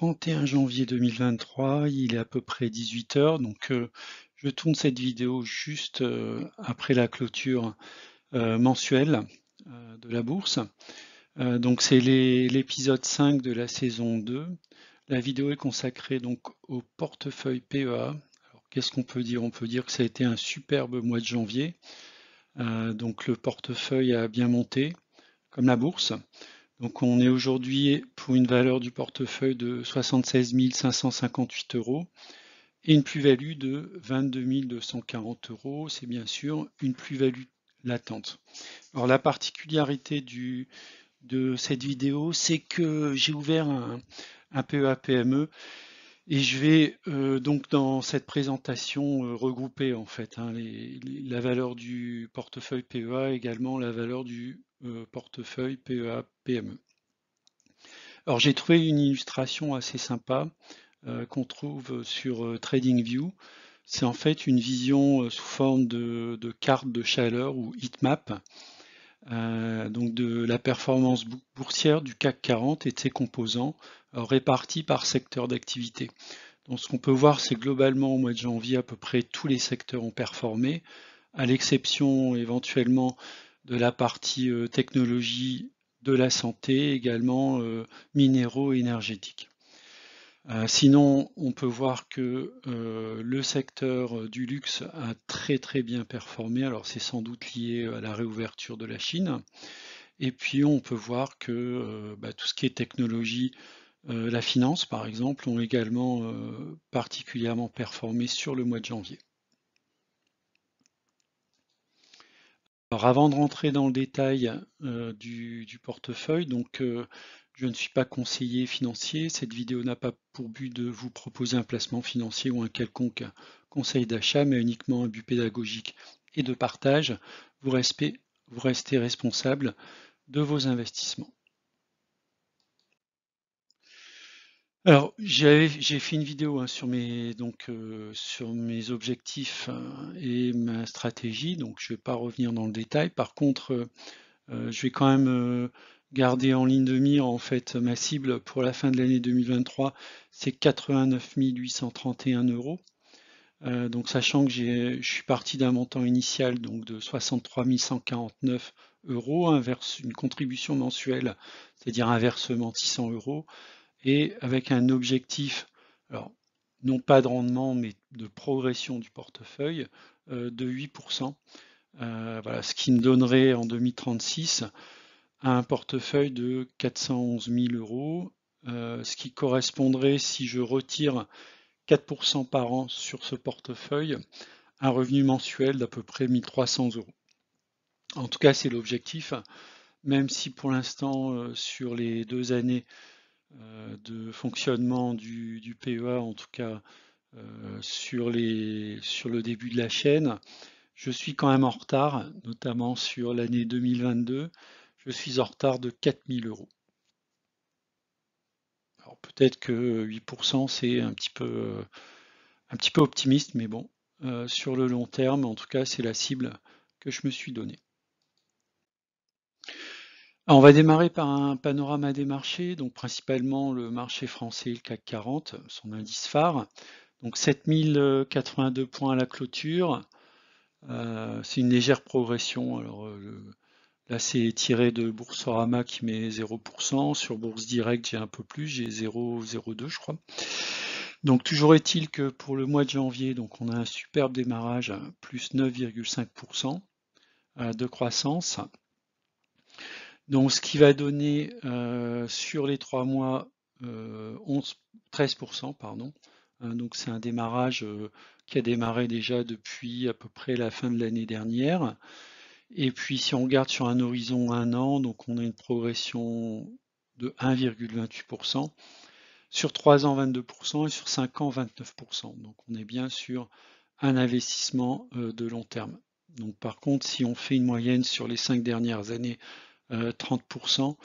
31 janvier 2023, il est à peu près 18 h, donc je tourne cette vidéo juste après la clôture mensuelle de la bourse. Donc c'est l'épisode 5 de la saison 2. La vidéo est consacrée donc au portefeuille PEA. Alors qu'est-ce qu'on peut dire? On peut dire que ça a été un superbe mois de janvier. Donc le portefeuille a bien monté, comme la bourse. Donc on est aujourd'hui pour une valeur du portefeuille de 76 558 € et une plus-value de 22 240 €. C'est bien sûr une plus-value latente. Alors la particularité de cette vidéo, c'est que j'ai ouvert un PEA-PME et je vais donc dans cette présentation regrouper en fait la valeur du portefeuille PEA et également la valeur du portefeuille PEA-PME. Alors j'ai trouvé une illustration assez sympa qu'on trouve sur TradingView. C'est en fait une vision sous forme de carte de chaleur ou heatmap, donc de la performance boursière du CAC 40 et de ses composants répartis par secteur d'activité. Donc ce qu'on peut voir, c'est globalement au mois de janvier, à peu près tous les secteurs ont performé, à l'exception éventuellement de la partie technologie, de la santé, également minéraux et énergétiques. Sinon, on peut voir que le secteur du luxe a très bien performé. Alors c'est sans doute lié à la réouverture de la Chine. Et puis on peut voir que tout ce qui est technologie, la finance par exemple, ont également particulièrement performé sur le mois de janvier. Alors avant de rentrer dans le détail du portefeuille, donc je ne suis pas conseiller financier. Cette vidéo n'a pas pour but de vous proposer un placement financier ou un quelconque conseil d'achat, mais uniquement un but pédagogique et de partage. Vous restez responsable de vos investissements. Alors, j'ai fait une vidéo sur mes objectifs et ma stratégie, donc je ne vais pas revenir dans le détail. Par contre, je vais quand même garder en ligne de mire en fait ma cible pour la fin de l'année 2023, c'est 89 831 €. Donc sachant que je suis parti d'un montant initial donc de 63 149 €, une contribution mensuelle, c'est-à-dire un versement de 600 € et avec un objectif, alors non pas de rendement, mais de progression du portefeuille de 8%. Voilà, ce qui me donnerait en 2036 un portefeuille de 411 000 €, ce qui correspondrait, si je retire 4% par an sur ce portefeuille, un revenu mensuel d'à peu près 1 300 €. En tout cas, c'est l'objectif, même si pour l'instant, sur les 2 années de fonctionnement du PEA, en tout cas sur le début de la chaîne, je suis quand même en retard, notamment sur l'année 2022, je suis en retard de 4 000 €. Alors peut-être que 8% c'est un petit peu optimiste, mais bon, sur le long terme, en tout cas, c'est la cible que je me suis donnée. Alors, on va démarrer par un panorama des marchés, donc principalement le marché français, le CAC 40, son indice phare. Donc 7082 points à la clôture, c'est une légère progression. Alors là, c'est tiré de Boursorama qui met 0%. Sur Bourse Direct, j'ai un peu plus, j'ai 0,02 je crois. Donc toujours est-il que pour le mois de janvier, donc on a un superbe démarrage, plus 9,5% de croissance. Donc ce qui va donner sur les 3 mois 13%, pardon. Donc c'est un démarrage qui a démarré déjà depuis à peu près la fin de l'année dernière. Et puis si on regarde sur un horizon 1 an, donc on a une progression de 1,28%. Sur 3 ans, 22% et sur 5 ans, 29%. Donc on est bien sur un investissement de long terme. Donc par contre, si on fait une moyenne sur les 5 dernières années, 30%,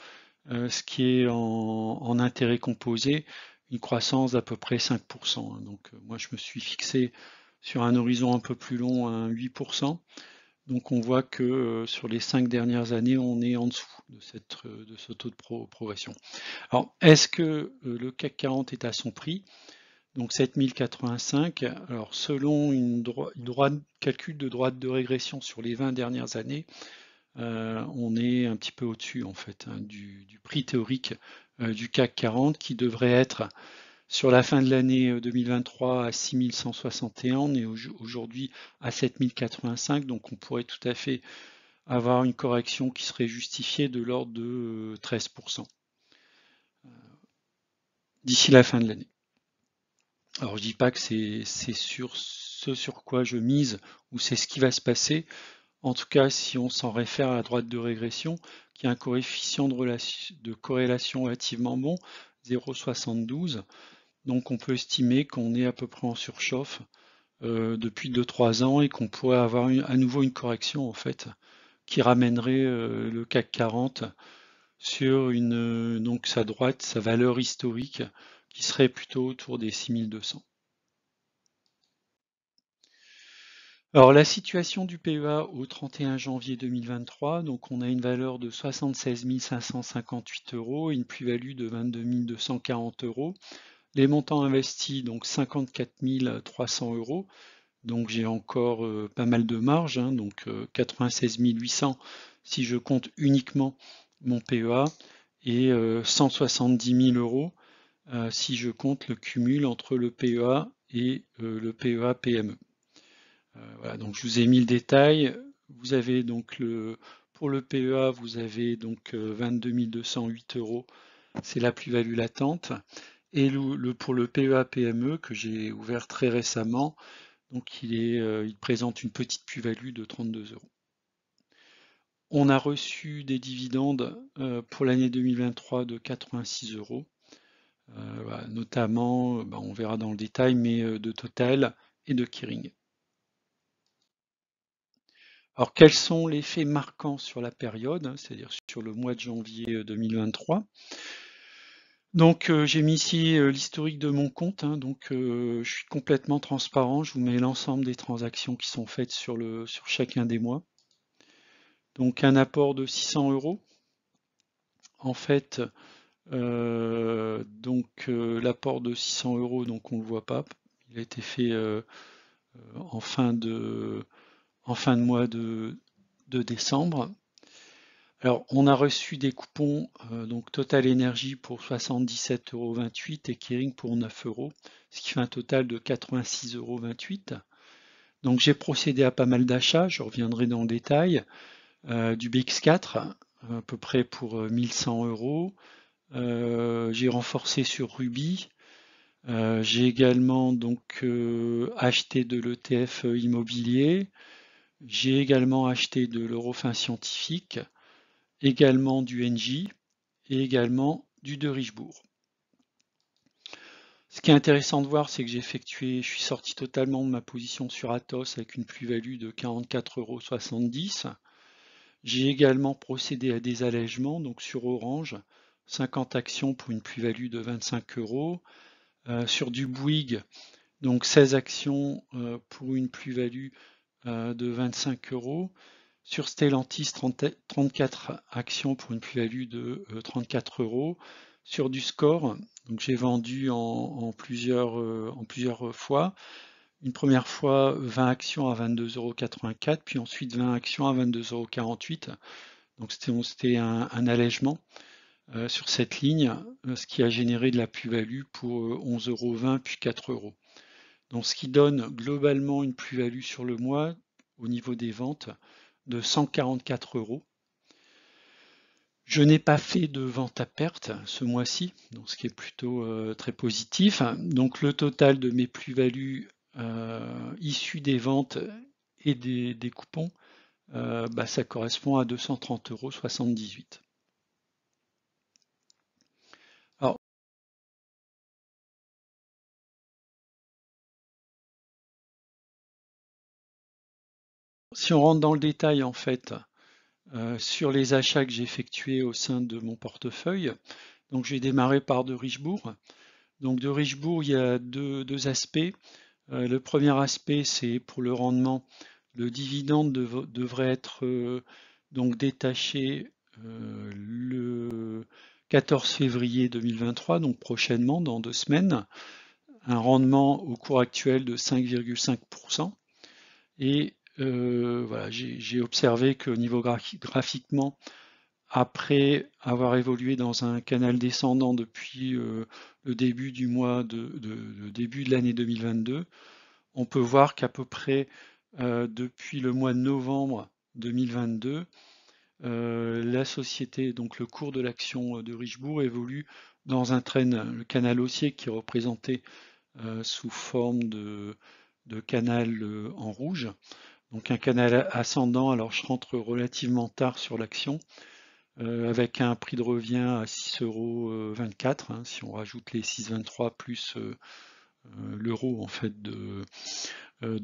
ce qui est en intérêt composé, une croissance d'à peu près 5%. Donc moi je me suis fixé sur un horizon un peu plus long à 8%. Donc on voit que sur les 5 dernières années, on est en dessous de ce taux de progression. Alors, est-ce que le CAC 40 est à son prix? Donc 7085, alors selon calcul de droite de régression sur les 20 dernières années, on est un petit peu au-dessus en fait du prix théorique du CAC 40 qui devrait être sur la fin de l'année 2023 à 6161, on est aujourd'hui à 7085, donc on pourrait tout à fait avoir une correction qui serait justifiée de l'ordre de 13% d'ici la fin de l'année. Alors je dis pas que c'est sur ce sur quoi je mise ou c'est ce qui va se passer. En tout cas, si on s'en réfère à la droite de régression, qui a un coefficient de corrélation relativement bon, 0,72, donc on peut estimer qu'on est à peu près en surchauffe depuis 2-3 ans et qu'on pourrait avoir à nouveau une correction en fait qui ramènerait le CAC 40 sur donc sa droite, sa valeur historique qui serait plutôt autour des 6200. Alors la situation du PEA au 31 janvier 2023, donc on a une valeur de 76 558 euros et une plus-value de 22 240 euros. Les montants investis, donc 54 300 euros. Donc j'ai encore pas mal de marge, hein, donc 96 800 si je compte uniquement mon PEA et 170 000 euros si je compte le cumul entre le PEA et le PEA PME. Voilà, donc je vous ai mis le détail. Vous avez donc pour le PEA, vous avez donc 22 208 euros, c'est la plus-value latente. Et pour le PEA PME que j'ai ouvert très récemment, donc il présente une petite plus-value de 32 euros. On a reçu des dividendes pour l'année 2023 de 86 euros, voilà, notamment, on verra dans le détail, mais de Total et de Kering. Alors quels sont les faits marquants sur la période, hein, c'est-à-dire sur le mois de janvier 2023? Donc j'ai mis ici l'historique de mon compte, hein, donc je suis complètement transparent, je vous mets l'ensemble des transactions qui sont faites sur chacun des mois. Donc un apport de 600 euros. En fait, l'apport de 600 euros, donc on ne le voit pas, il a été fait en fin de mois de décembre. Alors, on a reçu des coupons, donc Total Energy pour 77,28 euros et Kering pour 9 euros, ce qui fait un total de 86,28 euros. Donc, j'ai procédé à pas mal d'achats, je reviendrai dans le détail, du BX4, à peu près pour 1100 euros. J'ai renforcé sur Ruby. J'ai également donc acheté de l'ETF immobilier. J'ai également acheté de l'Eurofin scientifique, également du NJ et également du de Richebourg. Ce qui est intéressant de voir, c'est que je suis sorti totalement de ma position sur Atos avec une plus-value de 44,70 €. J'ai également procédé à des allègements, donc sur Orange, 50 actions pour une plus-value de 25 euros. Sur du Bouygues, donc 16 actions pour une plus-value de 25 euros. Sur Stellantis, 34 actions pour une plus-value de 34 euros. Sur du Score, donc j'ai vendu en plusieurs fois. Une première fois 20 actions à 22,84 €, puis ensuite 20 actions à 22,48 €. Donc c'était un allègement sur cette ligne, ce qui a généré de la plus-value pour 11,20 € puis 4 euros. Donc ce qui donne globalement une plus-value sur le mois au niveau des ventes de 144 euros. Je n'ai pas fait de vente à perte ce mois-ci, donc ce qui est plutôt très positif. Donc le total de mes plus-values issues des ventes et des coupons, ça correspond à 230,78 €. Alors, si on rentre dans le détail, en fait, sur les achats que j'ai effectués au sein de mon portefeuille, donc j'ai démarré par de Richebourg. Donc de Richebourg, il y a deux aspects. Le premier aspect, c'est pour le rendement. Le dividende devrait être donc détaché le 14 février 2023, donc prochainement, dans 2 semaines. Un rendement au cours actuel de 5,5%. Et voilà, j'ai observé qu'au niveau graphiquement, après avoir évolué dans un canal descendant depuis le début du mois début de l'année 2022, on peut voir qu'à peu près depuis le mois de novembre 2022, la société, donc le cours de l'action de Richebourg évolue dans un trend, le canal haussier qui est représenté sous forme de canal en rouge, donc un canal ascendant. Alors je rentre relativement tard sur l'action, avec un prix de revient à 6,24 €, hein, si on rajoute les 6,23 plus l'euro en fait de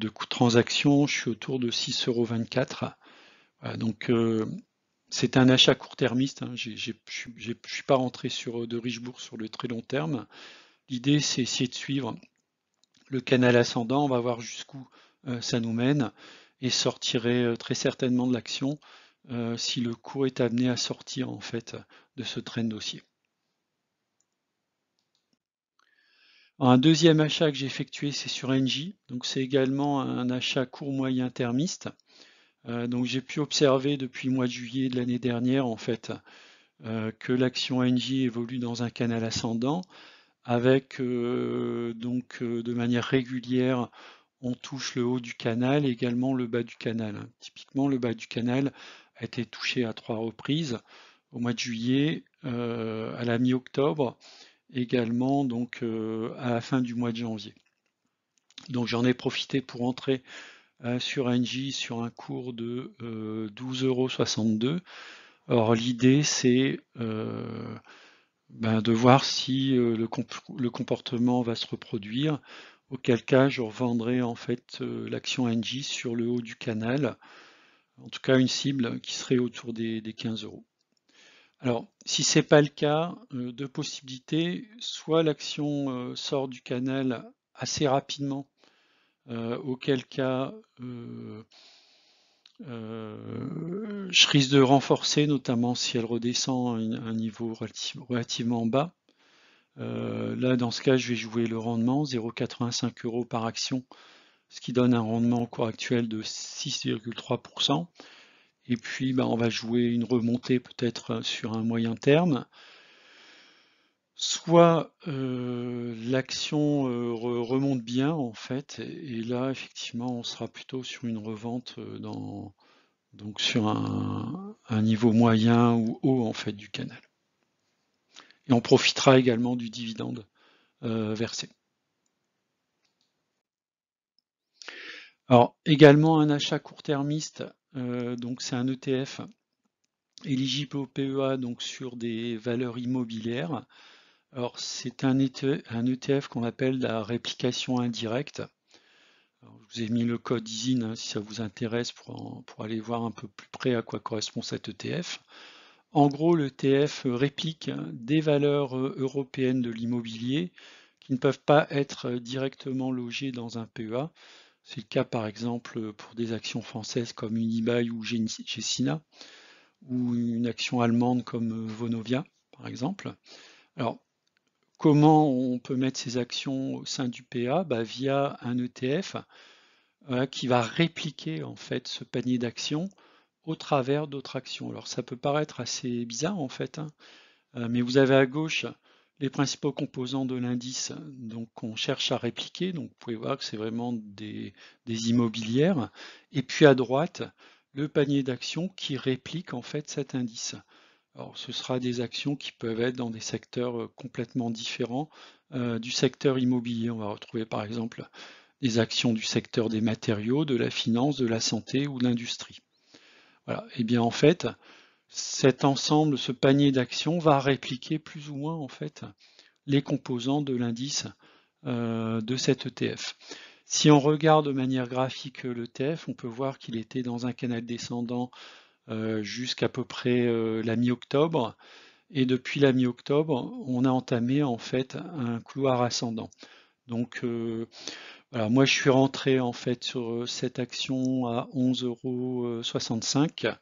coût de transaction, je suis autour de 6,24 €. Voilà, donc c'est un achat court-termiste, hein. Je ne suis pas rentré sur de Richebourg sur le très long terme. L'idée, c'est essayer de suivre le canal ascendant, on va voir jusqu'où ça nous mène, et sortirait très certainement de l'action si le cours est amené à sortir en fait de ce trend haussier. Un deuxième achat que j'ai effectué, c'est sur Engie, donc c'est également un achat court-moyen termiste. Donc j'ai pu observer depuis le mois de juillet de l'année dernière en fait que l'action Engie évolue dans un canal ascendant avec donc de manière régulière on touche le haut du canal et également le bas du canal. Typiquement le bas du canal a été touché à 3 reprises au mois de juillet, à la mi-octobre, également donc à la fin du mois de janvier. Donc j'en ai profité pour entrer sur Engie sur un cours de 12,62 €. Alors l'idée c'est de voir si le comportement va se reproduire, auquel cas je revendrai en fait l'action Engie sur le haut du canal, en tout cas une cible qui serait autour des 15 €. Alors si c'est pas le cas, deux possibilités, soit l'action sort du canal assez rapidement, auquel cas je risque de renforcer, notamment si elle redescend à un niveau relativement bas. Là, dans ce cas, je vais jouer le rendement, 0,85 € par action, ce qui donne un rendement au cours actuel de 6,3%. Et puis, on va jouer une remontée peut-être sur un moyen terme. Soit l'action remonte bien en fait, et là effectivement on sera plutôt sur une revente donc sur un niveau moyen ou haut en fait du canal. Et on profitera également du dividende versé. Alors également un achat court-termiste, donc c'est un ETF éligible au PEA donc sur des valeurs immobilières. Alors c'est un ETF qu'on appelle la réplication indirecte. Alors, je vous ai mis le code ISIN hein, si ça vous intéresse pour aller voir un peu plus près à quoi correspond cet ETF. En gros, l'ETF réplique des valeurs européennes de l'immobilier qui ne peuvent pas être directement logées dans un PEA. C'est le cas par exemple pour des actions françaises comme Unibail ou Gecina, ou une action allemande comme Vonovia par exemple. Alors, comment on peut mettre ces actions au sein du PEA? Via un ETF qui va répliquer en fait ce panier d'actions au travers d'autres actions. Alors ça peut paraître assez bizarre en fait, hein, mais vous avez à gauche les principaux composants de l'indice donc qu'on cherche à répliquer. Donc vous pouvez voir que c'est vraiment des immobilières. Et puis à droite, le panier d'actions qui réplique en fait cet indice. Alors ce sera des actions qui peuvent être dans des secteurs complètement différents du secteur immobilier. On va retrouver par exemple des actions du secteur des matériaux, de la finance, de la santé ou de l'industrie. Voilà. Et bien en fait, cet ensemble, ce panier d'actions va répliquer plus ou moins en fait les composants de l'indice de cet ETF. Si on regarde de manière graphique l'ETF, on peut voir qu'il était dans un canal descendant jusqu'à peu près la mi-octobre, et depuis la mi-octobre, on a entamé en fait un couloir ascendant. Donc voilà, moi je suis rentré en fait sur cette action à 11,65 €.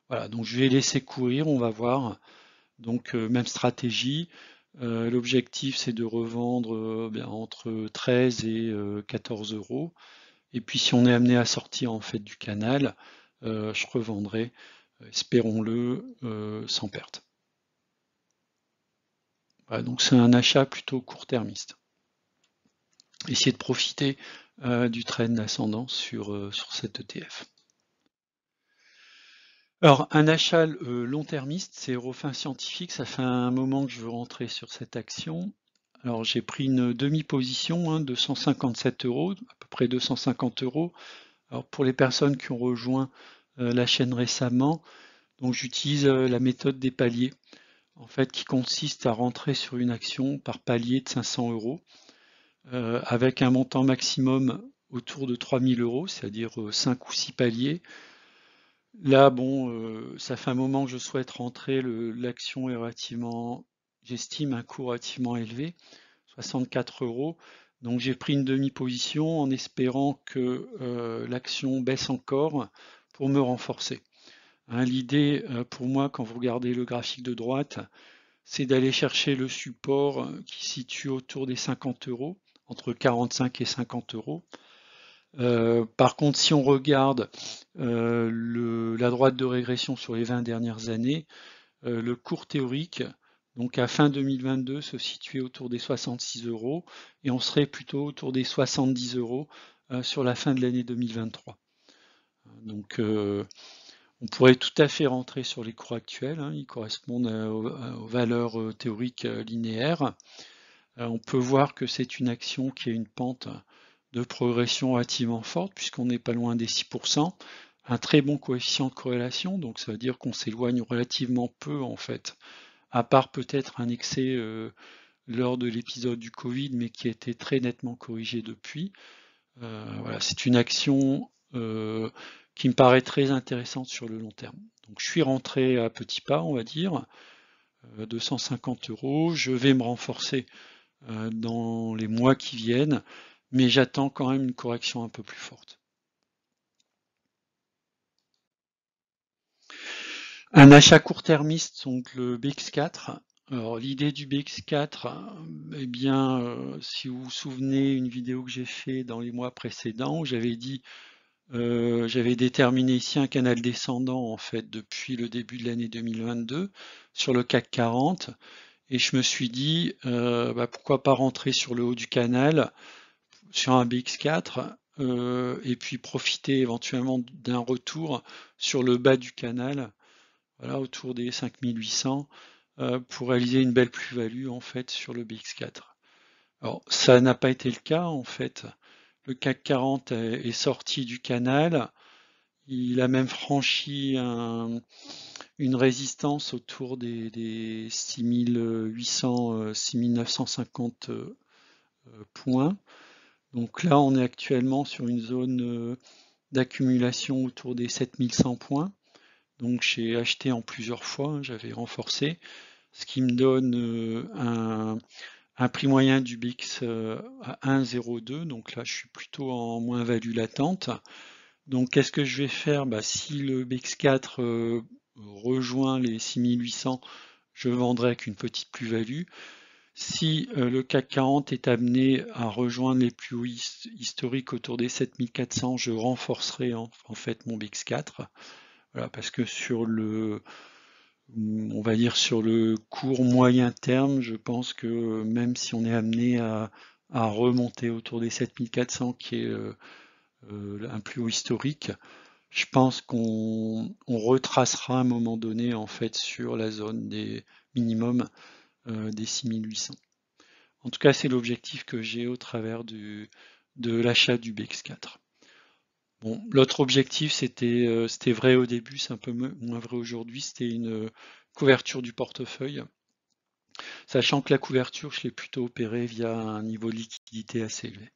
Voilà, donc je vais laisser courir, on va voir. Donc même stratégie. L'objectif c'est de revendre bien, entre 13 et 14 €. Et puis si on est amené à sortir en fait du canal, je revendrai, espérons-le, sans perte. Voilà, donc c'est un achat plutôt court-termiste. Essayer de profiter du trend ascendant sur cet ETF. Alors, un achat long-termiste, c'est Eurofins Scientifique. Ça fait un moment que je veux rentrer sur cette action. Alors, j'ai pris une demi-position de 157 €, à peu près 250 €. Alors, pour les personnes qui ont rejoint la chaîne récemment, donc j'utilise la méthode des paliers, en fait, qui consiste à rentrer sur une action par palier de 500 €, avec un montant maximum autour de 3000 €, c'est-à-dire 5 ou 6 paliers. Là, bon, ça fait un moment que je souhaite rentrer, l'action est relativement, j'estime un cours relativement élevé, 64 €. Donc j'ai pris une demi-position en espérant que l'action baisse encore pour me renforcer. Hein, l'idée pour moi, quand vous regardez le graphique de droite, c'est d'aller chercher le support qui se situe autour des 50 €, entre 45 et 50 €. Par contre, si on regarde la droite de régression sur les 20 dernières années, le cours théorique, donc à fin 2022, se situait autour des 66 € et on serait plutôt autour des 70 € sur la fin de l'année 2023. Donc on pourrait tout à fait rentrer sur les cours actuels, hein, ils correspondent aux valeurs théoriques linéaires. On peut voir que c'est une action qui a une pente de progression relativement forte, puisqu'on n'est pas loin des 6%, un très bon coefficient de corrélation, donc ça veut dire qu'on s'éloigne relativement peu en fait, à part peut-être un excès lors de l'épisode du Covid, mais qui a été très nettement corrigé depuis. Voilà, c'est une action qui me paraît très intéressante sur le long terme. Donc je suis rentré à petits pas, on va dire, 250 €. Je vais me renforcer dans les mois qui viennent, mais j'attends quand même une correction un peu plus forte. Un achat court-termiste, donc le BX4. Alors l'idée du BX4, eh bien, si vous vous souvenez, une vidéo que j'ai fait dans les mois précédents, j'avais dit, j'avais déterminé ici un canal descendant en fait depuis le début de l'année 2022 sur le CAC 40, et je me suis dit, pourquoi pas rentrer sur le haut du canal sur un BX4 et puis profiter éventuellement d'un retour sur le bas du canal, voilà, autour des 5800 pour réaliser une belle plus-value en fait sur le BX4. Alors ça n'a pas été le cas en fait. Le CAC 40 est sorti du canal, il a même franchi une résistance autour des 6800, 6950 points. Donc là, on est actuellement sur une zone d'accumulation autour des 7100 points. Donc j'ai acheté en plusieurs fois, hein, j'avais renforcé, ce qui me donne un prix moyen du BIX à 1,02. Donc là, je suis plutôt en moins-value latente. Donc qu'est-ce que je vais faire? Si le BIX4 rejoint les 6800, je vendrai avec une petite plus-value. Si le CAC 40 est amené à rejoindre les plus hauts historiques autour des 7400, je renforcerai en fait mon BX4. Voilà, parce que on va dire sur le court moyen terme, je pense que même si on est amené à remonter autour des 7400, qui est un plus haut historique, je pense qu'on retracera à un moment donné en fait sur la zone des minimums des 6800. En tout cas, c'est l'objectif que j'ai au travers de l'achat du BX4. Bon, l'autre objectif, c'était vrai au début, c'est un peu moins vrai aujourd'hui, c'était une couverture du portefeuille, sachant que la couverture, je l'ai plutôt opérée via un niveau de liquidité assez élevé.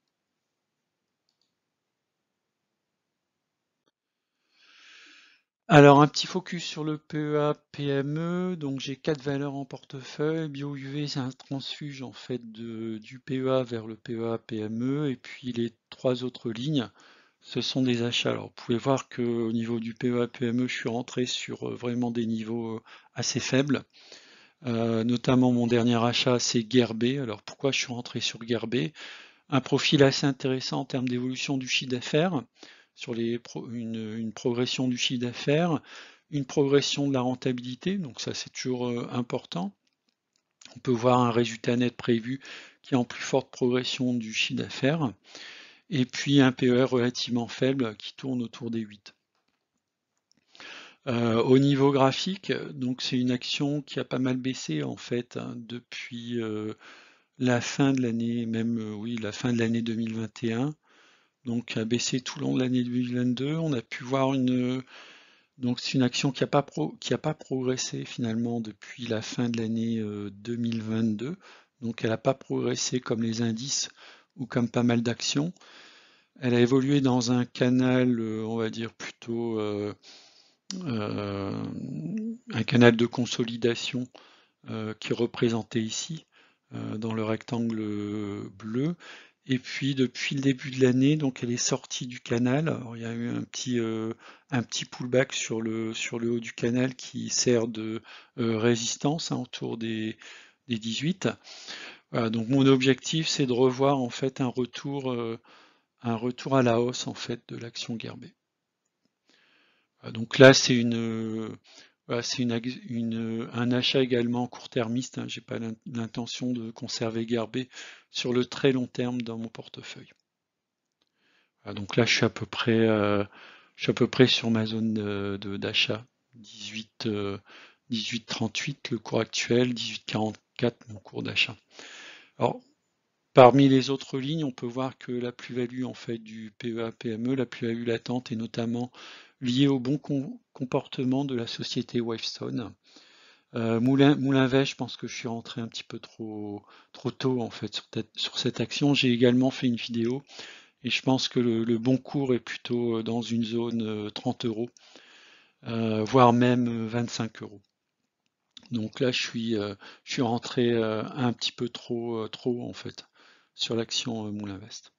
Alors, un petit focus sur le PEA PME. Donc, j'ai 4 valeurs en portefeuille. Bio-UV, c'est un transfuge en fait du PEA vers le PEA PME. Et puis les 3 autres lignes, ce sont des achats. Alors, vous pouvez voir qu'au niveau du PEA PME, je suis rentré sur vraiment des niveaux assez faibles. Notamment mon dernier achat, c'est Gerbet. Alors, pourquoi je suis rentré sur Gerbet? Un profil assez intéressant en termes d'évolution du chiffre d'affaires, sur une progression du chiffre d'affaires, une progression de la rentabilité, donc ça c'est toujours important. On peut voir un résultat net prévu qui est en plus forte progression du chiffre d'affaires, et puis un PER relativement faible qui tourne autour des 8. Au niveau graphique, donc c'est une action qui a pas mal baissé en fait hein, depuis la fin de l'année, même oui, la fin de l'année 2021. Donc a baissé tout le long de l'année 2022. On a pu voir donc c'est une action qui a pas progressé finalement depuis la fin de l'année 2022. Donc elle n'a pas progressé comme les indices ou comme pas mal d'actions. Elle a évolué dans un canal, on va dire plutôt euh, un canal de consolidation qui est représenté ici dans le rectangle bleu. Et puis depuis le début de l'année, donc elle est sortie du canal. Alors, il y a eu un petit pullback sur le haut du canal qui sert de résistance hein, autour des 18. Voilà, donc mon objectif c'est de revoir en fait un retour à la hausse en fait de l'action Gerbet. Donc là c'est voilà, c'est un achat également court-termiste. Hein. J'ai pas l'intention de conserver Gerbet sur le très long terme dans mon portefeuille. Voilà, donc là, je suis à peu près sur ma zone d'achat. 18, 18,38 le cours actuel, 18,44 mon cours d'achat. Alors, parmi les autres lignes, on peut voir que la plus-value en fait du PEA-PME, la plus-value latente est notamment liée au bon comportement de la société Wavestone. Moulin-Vech, je pense que je suis rentré un petit peu trop tôt en fait sur cette action. J'ai également fait une vidéo et je pense que le bon cours est plutôt dans une zone 30 euros, voire même 25 euros. Donc là, je suis rentré un petit peu trop en fait sur l'action Moulin-Vest.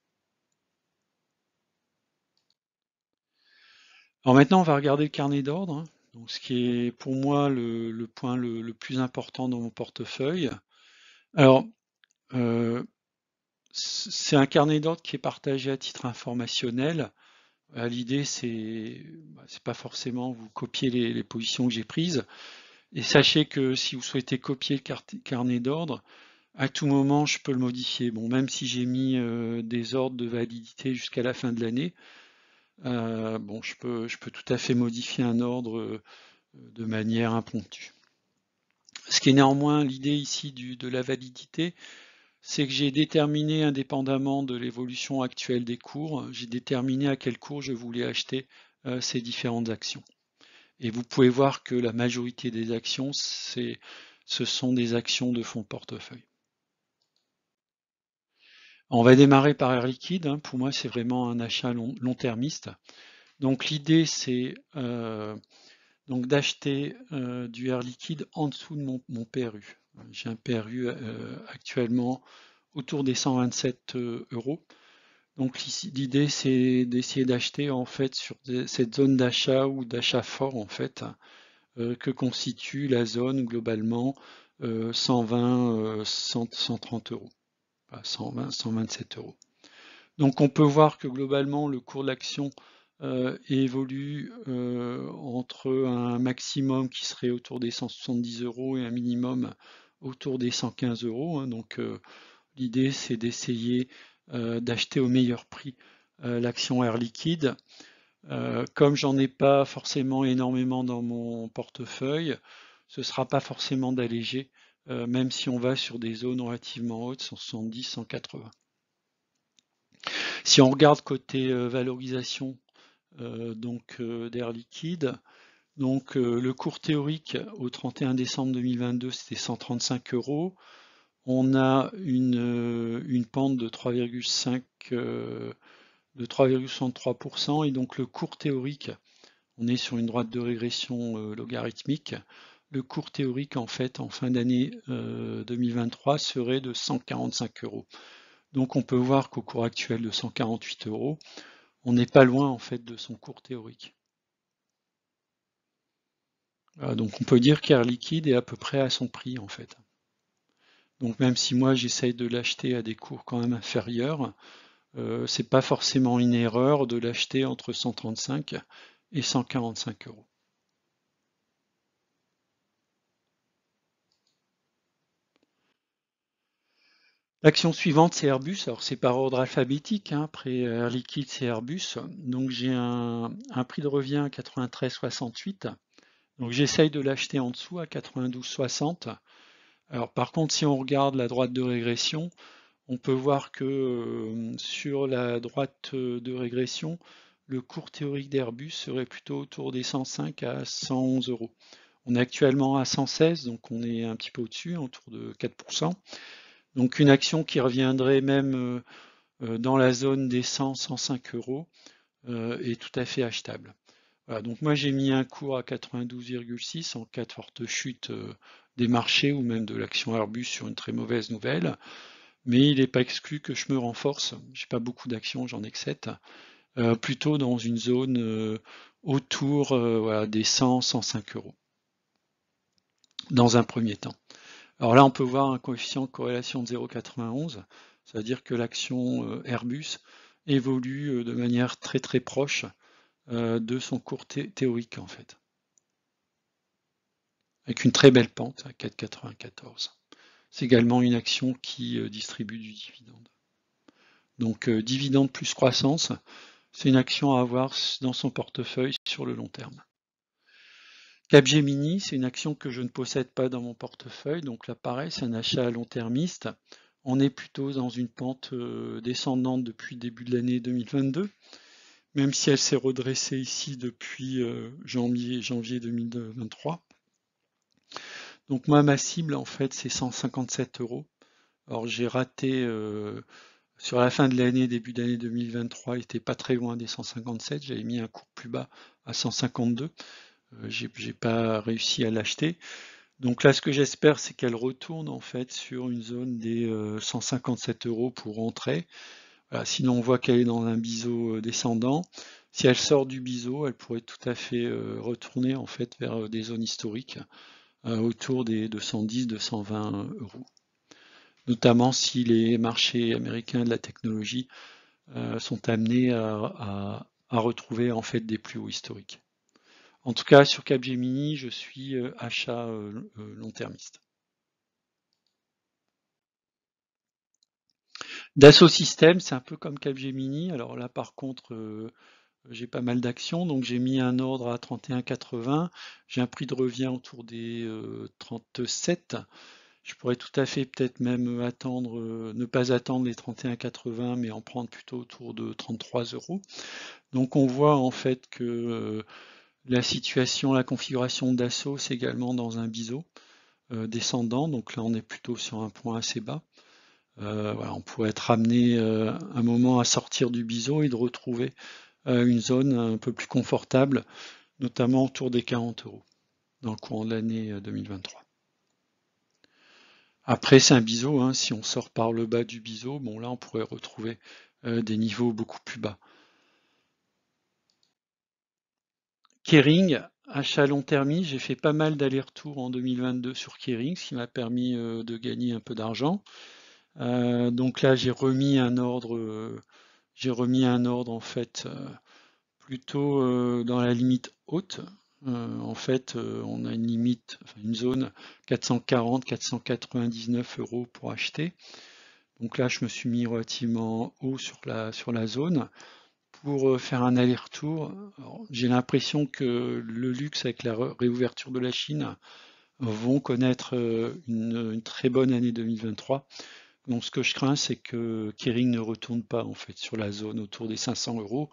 Alors maintenant, on va regarder le carnet d'ordre, hein. Donc, ce qui est pour moi le point le plus important dans mon portefeuille. Alors, euh, c'est un carnet d'ordre qui est partagé à titre informationnel. L'idée, c'est pas forcément vous copier les positions que j'ai prises. Et sachez que si vous souhaitez copier le carnet d'ordre, à tout moment, je peux le modifier. Bon, même si j'ai mis des ordres de validité jusqu'à la fin de l'année, bon, je peux tout à fait modifier un ordre de manière impromptue. Ce qui est néanmoins l'idée ici de la validité, c'est que j'ai déterminé, indépendamment de l'évolution actuelle des cours, j'ai déterminé à quel cours je voulais acheter ces différentes actions. Et vous pouvez voir que la majorité des actions, ce sont des actions de fonds de portefeuille. On va démarrer par Air Liquide. Hein. Pour moi, c'est vraiment un achat long-termiste. Donc l'idée, c'est donc d'acheter du Air Liquide en dessous de mon PRU. J'ai un PRU actuellement autour des 127 euros. Donc l'idée, c'est d'essayer d'acheter en fait sur cette zone d'achat ou d'achat fort en fait que constitue la zone globalement 120, 130 euros, 120, 127 euros. Donc on peut voir que globalement le cours de l'action évolue entre un maximum qui serait autour des 170 euros et un minimum autour des 115 euros. Hein. Donc l'idée c'est d'essayer d'acheter au meilleur prix l'action Air Liquide. Comme j'en ai pas forcément énormément dans mon portefeuille, ce ne sera pas forcément d'alléger, même si on va sur des zones relativement hautes, 170, 180. Si on regarde côté valorisation d'Air Liquide, donc le cours théorique au 31 décembre 2022, c'était 135 euros. On a une pente de 3,5 de 3,63% et donc le cours théorique on est sur une droite de régression logarithmique. Le cours théorique, en fait, en fin d'année 2023 serait de 145 euros. Donc on peut voir qu'au cours actuel de 148 euros, on n'est pas loin en fait de son cours théorique. Donc on peut dire qu'Air Liquide est à peu près à son prix en fait. Donc même si moi j'essaye de l'acheter à des cours quand même inférieurs, c'est pas forcément une erreur de l'acheter entre 135 et 145 euros. L'action suivante, c'est Airbus. Alors, c'est par ordre alphabétique, hein. Après Air Liquide, c'est Airbus. Donc, j'ai un prix de revient à 93,68. Donc, j'essaye de l'acheter en dessous à 92,60. Alors, par contre, si on regarde la droite de régression, on peut voir que sur la droite de régression, le cours théorique d'Airbus serait plutôt autour des 105 à 111 euros. On est actuellement à 116, donc on est un petit peu au-dessus, autour de 4%. Donc une action qui reviendrait même dans la zone des 100-105 euros est tout à fait achetable. Voilà, donc moi j'ai mis un cours à 92,6 en cas de forte chute des marchés ou même de l'action Airbus sur une très mauvaise nouvelle. Mais il n'est pas exclu que je me renforce. J'ai pas beaucoup d'actions, j'en ai que 7. Plutôt dans une zone autour voilà, des 100-105 euros dans un premier temps. Alors là, on peut voir un coefficient de corrélation de 0,91, ça veut dire que l'action Airbus évolue de manière très très proche de son cours théorique en fait, avec une très belle pente à 4,94. C'est également une action qui distribue du dividende. Donc dividende plus croissance, c'est une action à avoir dans son portefeuille sur le long terme. Capgemini, c'est une action que je ne possède pas dans mon portefeuille, donc là pareil, c'est un achat à long termiste. On est plutôt dans une pente descendante depuis le début de l'année 2022, même si elle s'est redressée ici depuis janvier 2023. Donc moi, ma cible, en fait, c'est 157 euros. Alors j'ai raté sur la fin de l'année, début d'année 2023, il n'était pas très loin des 157. J'avais mis un cours plus bas à 152. J'ai pas réussi à l'acheter. Donc là, ce que j'espère, c'est qu'elle retourne en fait sur une zone des 157 euros pour rentrer. Voilà, sinon, on voit qu'elle est dans un biseau descendant. Si elle sort du biseau, elle pourrait tout à fait retourner en fait vers des zones historiques autour des 210-220 euros. Notamment si les marchés américains de la technologie sont amenés à retrouver en fait des plus hauts historiques. En tout cas, sur Capgemini, je suis achat long-termiste. Dassault Systèmes, c'est un peu comme Capgemini. Alors là, par contre, j'ai pas mal d'actions, donc j'ai mis un ordre à 31,80. J'ai un prix de revient autour des 37. Je pourrais tout à fait peut-être même attendre, ne pas attendre les 31,80, mais en prendre plutôt autour de 33 euros. Donc on voit en fait que la situation, la configuration d'Assaut, c'est également dans un biseau descendant. Donc là, on est plutôt sur un point assez bas. Voilà, on pourrait être amené un moment à sortir du biseau et de retrouver une zone un peu plus confortable, notamment autour des 40 euros dans le courant de l'année 2023. Après, c'est un biseau, hein, si on sort par le bas du biseau, bon là on pourrait retrouver des niveaux beaucoup plus bas. Kering, achat long terme, j'ai fait pas mal d'allers-retours en 2022 sur Kering, ce qui m'a permis de gagner un peu d'argent. Donc là j'ai remis un ordre en fait plutôt dans la limite haute. En fait, on a une limite, enfin une zone 440-499 euros pour acheter. Donc là, je me suis mis relativement haut sur la zone pour faire un aller-retour. J'ai l'impression que le luxe avec la réouverture de la Chine vont connaître une très bonne année 2023. Donc ce que je crains, c'est que Kering ne retourne pas en fait sur la zone autour des 500 euros,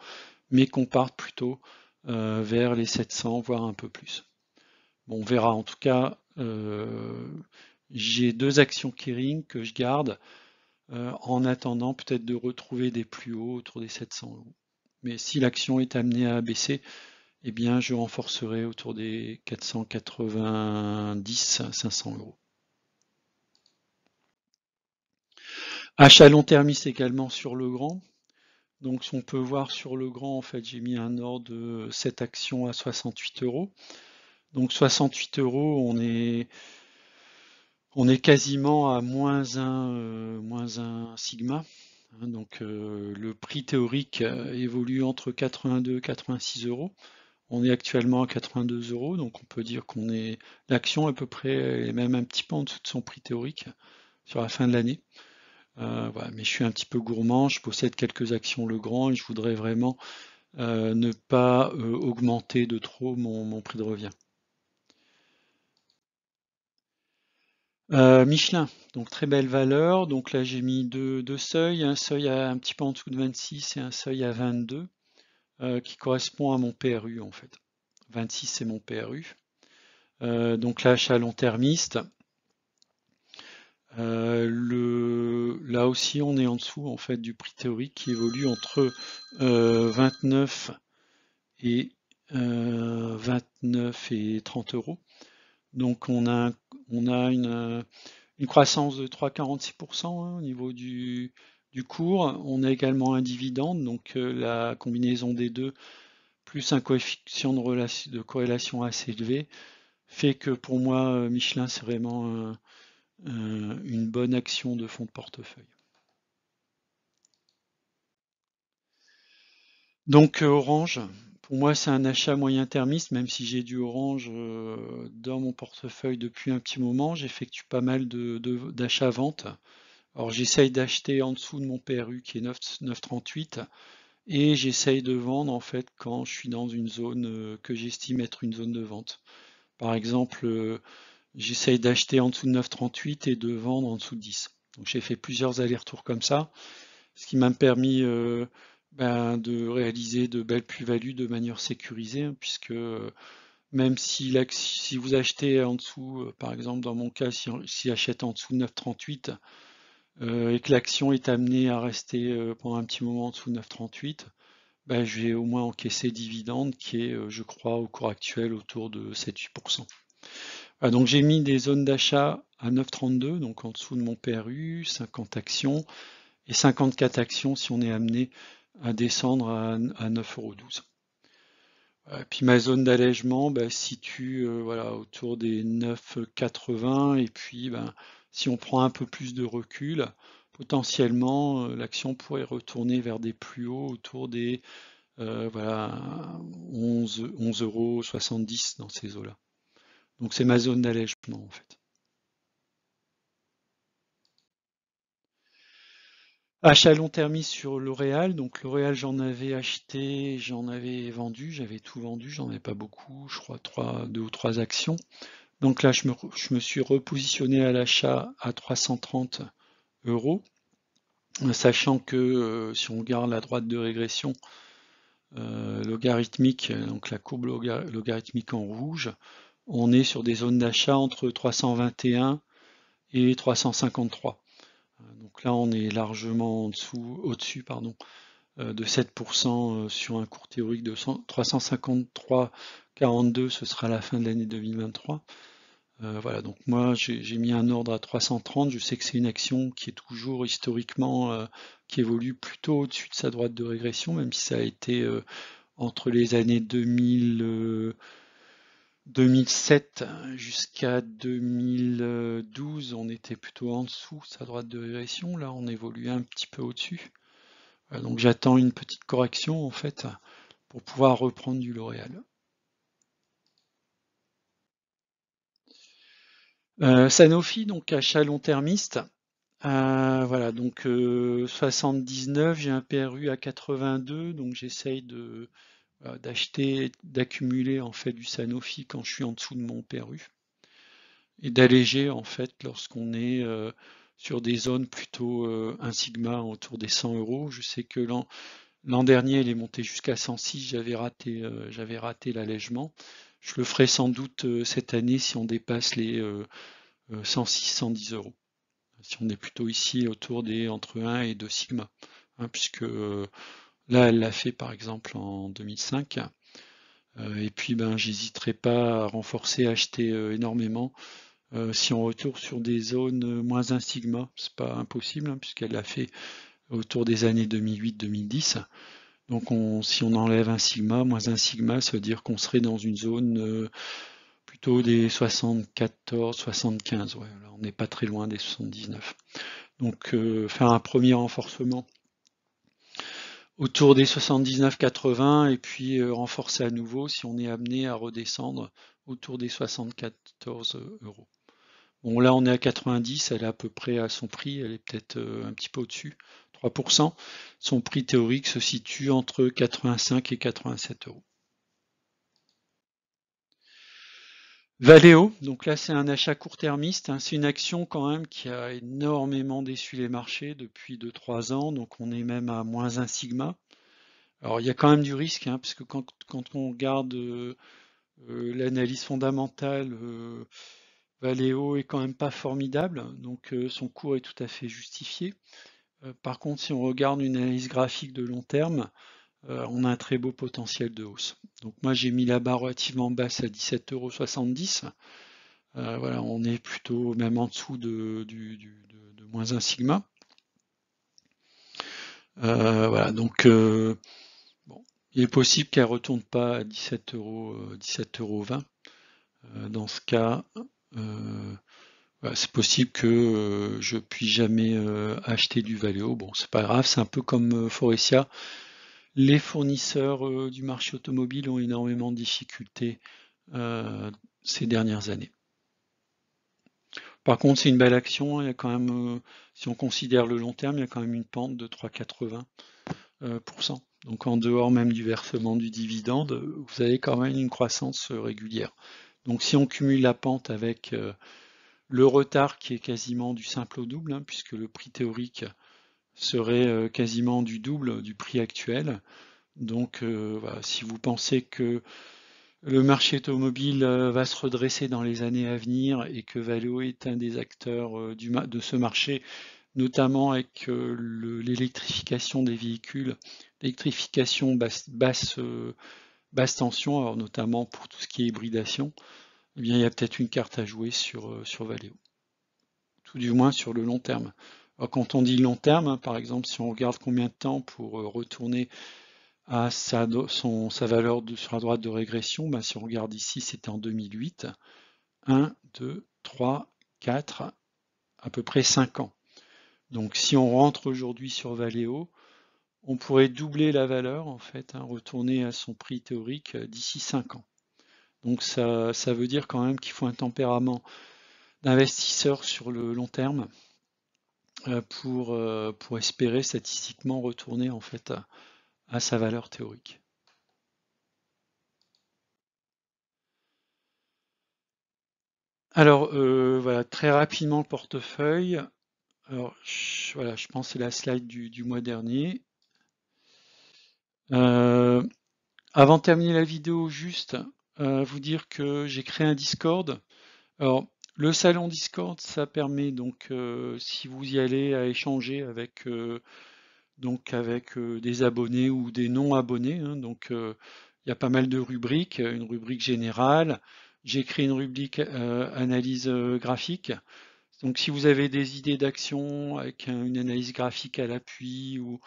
mais qu'on parte plutôt vers les 700, voire un peu plus. Bon, on verra. En tout cas, j'ai deux actions Kering que je garde en attendant peut-être de retrouver des plus hauts autour des 700 euros. Mais si l'action est amenée à baisser, eh bien je renforcerai autour des 490-500 euros. Achat long termiste également sur Legrand. Donc on peut voir sur Legrand, en fait, j'ai mis un ordre de cette action à 68 euros. Donc 68 euros, on est quasiment à moins un sigma. Hein. Donc le prix théorique évolue entre 82 et 86 euros. On est actuellement à 82 euros, donc on peut dire qu'on est l'action à peu près et même un petit peu en dessous de son prix théorique sur la fin de l'année. Voilà, mais je suis un petit peu gourmand, je possède quelques actions Legrand et je voudrais vraiment ne pas augmenter de trop mon prix de revient. Michelin, donc très belle valeur. Donc là j'ai mis deux seuils, un seuil un petit peu en dessous de 26 et un seuil à 22 qui correspond à mon PRU en fait. 26 c'est mon PRU. Donc là achat long termiste. Là aussi on est en dessous en fait du prix théorique qui évolue entre 29 et 29 et 30 euros. Donc on a une croissance de 3,46% hein, au niveau du cours. On a également un dividende, donc la combinaison des deux, plus un coefficient de corrélation assez élevé, fait que pour moi, Michelin, c'est vraiment une bonne action de fonds de portefeuille. Donc Orange, pour moi, c'est un achat moyen termiste, même si j'ai du Orange dans mon portefeuille depuis un petit moment. J'effectue pas mal d'achats-ventes. Alors j'essaye d'acheter en dessous de mon PRU qui est 9,38 et j'essaye de vendre en fait quand je suis dans une zone que j'estime être une zone de vente. Par exemple, j'essaye d'acheter en dessous de 9,38 et de vendre en dessous de 10. Donc j'ai fait plusieurs allers-retours comme ça, ce qui m'a permis de réaliser de belles plus-values de manière sécurisée, hein, puisque même si vous achetez en dessous, par exemple dans mon cas, si j'achète en dessous de 9,38, et que l'action est amenée à rester pendant un petit moment en dessous de 9,38, ben, je vais au moins encaisser dividende qui est, je crois, au cours actuel autour de 7-8%. Voilà, donc j'ai mis des zones d'achat à 9,32, donc en dessous de mon PRU, 50 actions, et 54 actions si on est amené à descendre à 9,12 €. Puis ma zone d'allègement se situe voilà, autour des 9,80 et puis si on prend un peu plus de recul, potentiellement l'action pourrait retourner vers des plus hauts autour des voilà, 11,70 € dans ces eaux-là. Donc c'est ma zone d'allègement en fait. Achat long termiste sur L'Oréal. Donc L'Oréal, j'en avais acheté, j'en avais vendu, j'avais tout vendu, j'en avais pas beaucoup, je crois deux ou trois actions. Donc là, je me suis repositionné à l'achat à 330 euros, sachant que si on regarde la droite de régression logarithmique, donc la courbe logarithmique en rouge, on est sur des zones d'achat entre 321 et 353. Donc là, on est largement au-dessus, pardon, de 7% sur un cours théorique de 353,42, ce sera la fin de l'année 2023. Voilà, donc moi j'ai mis un ordre à 330, je sais que c'est une action qui est toujours historiquement, qui évolue plutôt au-dessus de sa droite de régression, même si ça a été entre les années 2007 jusqu'à 2012, on était plutôt en dessous de sa droite de régression, là on évolue un petit peu au-dessus. Donc j'attends une petite correction en fait pour pouvoir reprendre du L'Oréal. Sanofi, donc achat long termiste. Voilà, donc 79, j'ai un PRU à 82, donc j'essaye d'acheter, d'accumuler en fait du Sanofi quand je suis en dessous de mon PRU et d'alléger en fait lorsqu'on est sur des zones plutôt un sigma autour des 100 euros. Je sais que l'an dernier, il est monté jusqu'à 106, j'avais raté l'allègement. Je le ferai sans doute cette année si on dépasse les 106-110 euros. Si on est plutôt ici autour des entre 1 et 2 sigma, hein, puisque là, elle l'a fait par exemple en 2005. Et puis j'hésiterai pas à renforcer, à acheter énormément. Si on retourne sur des zones moins 1 sigma, c'est pas impossible, puisqu'elle l'a fait autour des années 2008-2010. Donc si on enlève 1 sigma, moins 1 sigma, ça veut dire qu'on serait dans une zone plutôt des 74, 75. Ouais, là, on n'est pas très loin des 79. Donc faire un premier renforcement autour des 79-80 et puis renforcer à nouveau si on est amené à redescendre autour des 74 euros. Bon, là on est à 90, elle est à peu près à son prix, elle est peut-être un petit peu au-dessus, 3%. Son prix théorique se situe entre 85 et 87 euros. Valeo, donc là c'est un achat court-termiste, c'est une action quand même qui a énormément déçu les marchés depuis 2-3 ans, donc on est même à moins 1 sigma. Alors il y a quand même du risque, parce que quand on regarde l'analyse fondamentale, Valeo est quand même pas formidable, donc son cours est tout à fait justifié. Par contre, si on regarde une analyse graphique de long terme, on a un très beau potentiel de hausse. Donc moi j'ai mis la barre relativement basse à 17,70 €. Voilà, on est plutôt même en dessous de moins 1 sigma. Voilà, donc bon, il est possible qu'elle ne retourne pas à 17 €, 17,20 €. Dans ce cas, voilà, c'est possible que je puisse jamais acheter du Valeo. Bon, c'est pas grave, c'est un peu comme Forestia. Les fournisseurs du marché automobile ont énormément de difficultés ces dernières années. Par contre, c'est une belle action. Il y a quand même, si on considère le long terme, il y a quand même une pente de 3,80%. Donc en dehors même du versement du dividende, vous avez quand même une croissance régulière. Donc si on cumule la pente avec le retard qui est quasiment du simple au double, puisque le prix théorique serait quasiment du double du prix actuel. Donc voilà, si vous pensez que le marché automobile va se redresser dans les années à venir et que Valeo est un des acteurs de ce marché, notamment avec l'électrification des véhicules, l'électrification basse tension, alors notamment pour tout ce qui est hybridation, eh bien, il y a peut-être une carte à jouer sur Valeo, tout du moins sur le long terme. Alors, quand on dit long terme, par exemple, si on regarde combien de temps pour retourner à sa valeur sur la droite de régression, si on regarde ici, c'était en 2008, 1, 2, 3, 4, à peu près 5 ans. Donc si on rentre aujourd'hui sur Valeo, on pourrait doubler la valeur, en fait, retourner à son prix théorique d'ici 5 ans. Donc ça veut dire quand même qu'il faut un tempérament d'investisseur sur le long terme pour espérer statistiquement retourner en fait à sa valeur théorique. Alors voilà, très rapidement le portefeuille. Alors voilà, je pense que c'est la slide du mois dernier. Avant de terminer la vidéo, juste vous dire que j'ai créé un Discord. Alors le salon Discord, ça permet donc si vous y allez à échanger avec des abonnés ou des non-abonnés. Donc il y a pas mal de rubriques, une rubrique générale. J'ai créé une rubrique analyse graphique. Donc si vous avez des idées d'action avec une analyse graphique à l'appui ou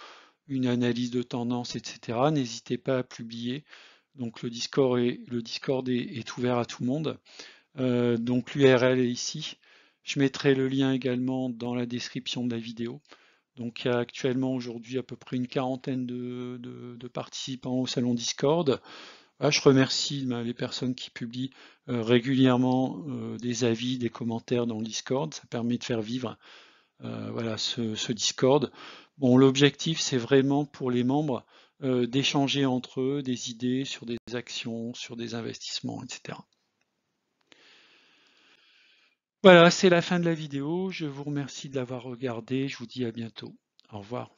une analyse de tendance, etc., n'hésitez pas à publier. Donc le Discord est ouvert à tout le monde. Donc l'URL est ici. Je mettrai le lien également dans la description de la vidéo. Donc il y a actuellement aujourd'hui à peu près une quarantaine de participants au salon Discord. Je remercie les personnes qui publient régulièrement des avis, des commentaires dans le Discord. Ça permet de faire vivre voilà, ce Discord. Bon, l'objectif, c'est vraiment pour les membres d'échanger entre eux des idées sur des actions, sur des investissements, etc. Voilà, c'est la fin de la vidéo. Je vous remercie de l'avoir regardé. Je vous dis à bientôt. Au revoir.